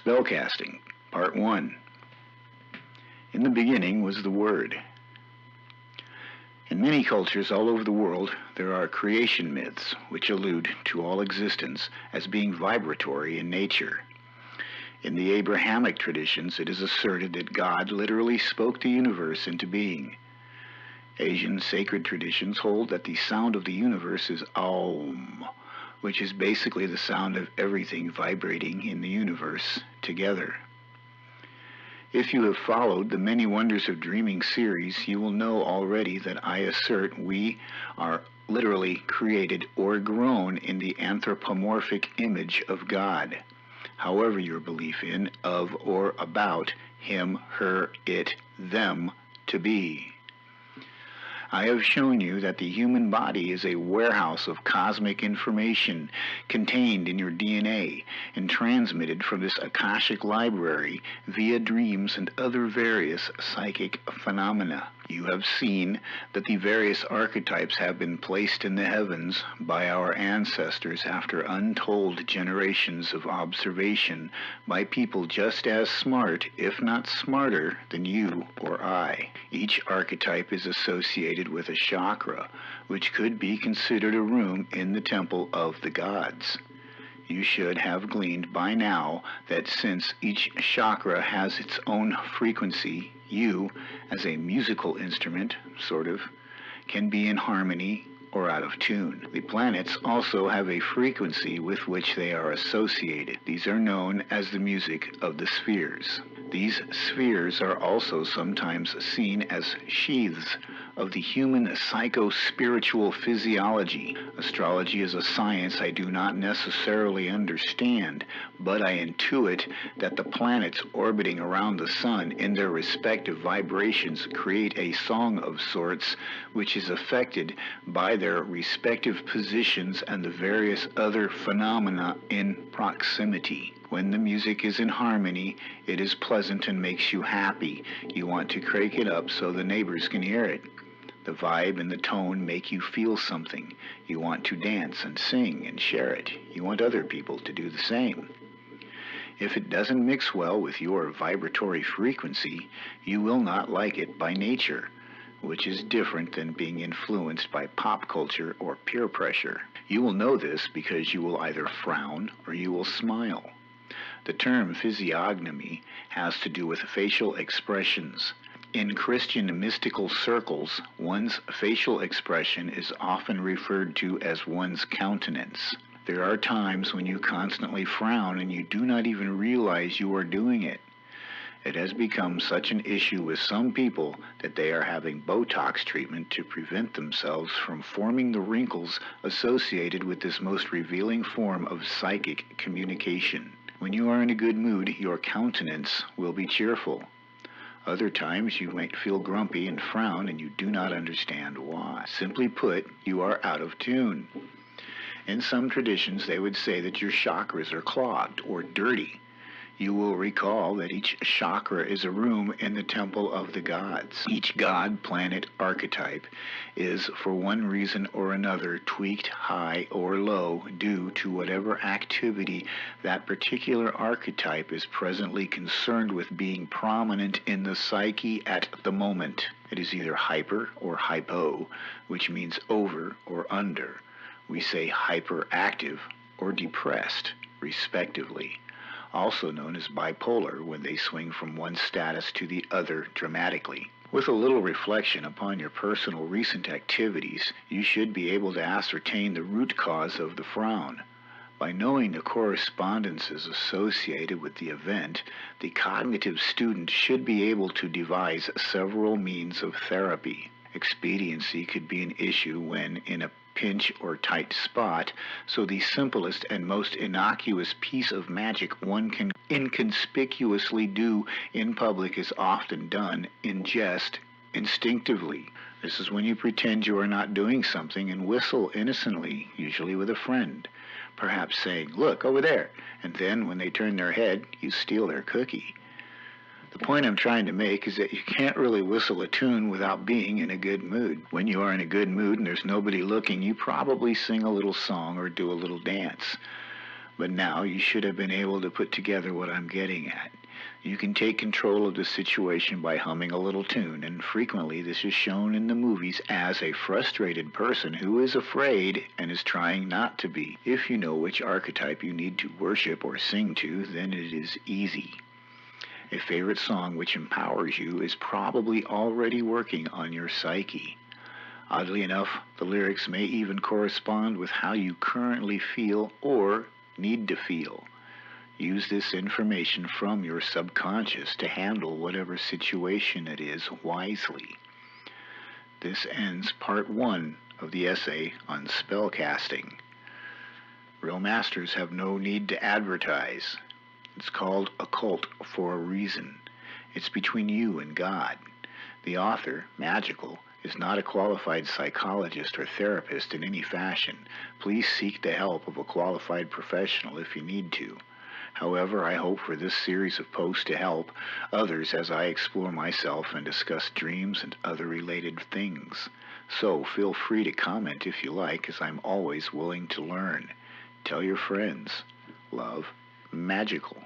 Spellcasting, Part 1. In the beginning was the Word. In many cultures all over the world, there are creation myths which allude to all existence as being vibratory in nature. In the Abrahamic traditions, it is asserted that God literally spoke the universe into being. Asian sacred traditions hold that the sound of the universe is Aum, which is basically the sound of everything vibrating in the universe together. If you have followed the Many Wonders of Dreaming series, you will know already that I assert we are literally created or grown in the anthropomorphic image of God. However your belief in, of, or about him, her, it, them to be. I have shown you that the human body is a warehouse of cosmic information contained in your DNA and transmitted from this Akashic library via dreams and other various psychic phenomena. You have seen that the various archetypes have been placed in the heavens by our ancestors after untold generations of observation by people just as smart, if not smarter, than you or I. Each archetype is associated with a chakra, which could be considered a room in the temple of the gods. You should have gleaned by now that since each chakra has its own frequency, you, as a musical instrument, can be in harmony or out of tune. The planets also have a frequency with which they are associated. These are known as the music of the spheres. These spheres are also sometimes seen as sheaths of the human psycho-spiritual physiology. Astrology is a science I do not necessarily understand, but I intuit that the planets orbiting around the sun in their respective vibrations create a song of sorts which is affected by their respective positions and the various other phenomena in proximity. When the music is in harmony, it is pleasant and makes you happy. You want to crank it up so the neighbors can hear it. The vibe and the tone make you feel something. You want to dance and sing and share it. You want other people to do the same. If it doesn't mix well with your vibratory frequency, you will not like it by nature, which is different than being influenced by pop culture or peer pressure. You will know this because you will either frown or you will smile. The term physiognomy has to do with facial expressions. In Christian mystical circles, one's facial expression is often referred to as one's countenance. There are times when you constantly frown and you do not even realize you are doing it. It has become such an issue with some people that they are having Botox treatment to prevent themselves from forming the wrinkles associated with this most revealing form of psychic communication. When you are in a good mood, your countenance will be cheerful. Other times you might feel grumpy and frown and you do not understand why. Simply put, you are out of tune. In some traditions they would say that your chakras are clogged or dirty. You will recall that each chakra is a room in the temple of the gods. Each god, planet, archetype is, for one reason or another, tweaked high or low due to whatever activity that particular archetype is presently concerned with being prominent in the psyche at the moment. It is either hyper or hypo, which means over or under. We say hyperactive or depressed, respectively. Also known as bipolar when they swing from one status to the other dramatically. With a little reflection upon your personal recent activities, you should be able to ascertain the root cause of the frown. By knowing the correspondences associated with the event, the cognitive student should be able to devise several means of therapy. Expediency could be an issue when in a pinch or tight spot, so the simplest and most innocuous piece of magic one can inconspicuously do in public is often done in jest, instinctively. This is when you pretend you are not doing something and whistle innocently, usually with a friend, perhaps saying, "Look, over there," and then when they turn their head, you steal their cookie. The point I'm trying to make is that you can't really whistle a tune without being in a good mood. When you are in a good mood and there's nobody looking, you probably sing a little song or do a little dance. But now you should have been able to put together what I'm getting at. You can take control of the situation by humming a little tune, and frequently this is shown in the movies as a frustrated person who is afraid and is trying not to be. If you know which archetype you need to worship or sing to, then it is easy. A favorite song which empowers you is probably already working on your psyche. Oddly enough, the lyrics may even correspond with how you currently feel or need to feel. Use this information from your subconscious to handle whatever situation it is wisely. This ends part 1 of the essay on spellcasting. Real masters have no need to advertise. It's called occult for a reason. It's between you and God. The author, Magical, is not a qualified psychologist or therapist in any fashion. Please seek the help of a qualified professional if you need to. However, I hope for this series of posts to help others as I explore myself and discuss dreams and other related things. So feel free to comment if you like, as I'm always willing to learn. Tell your friends. Love, Magical.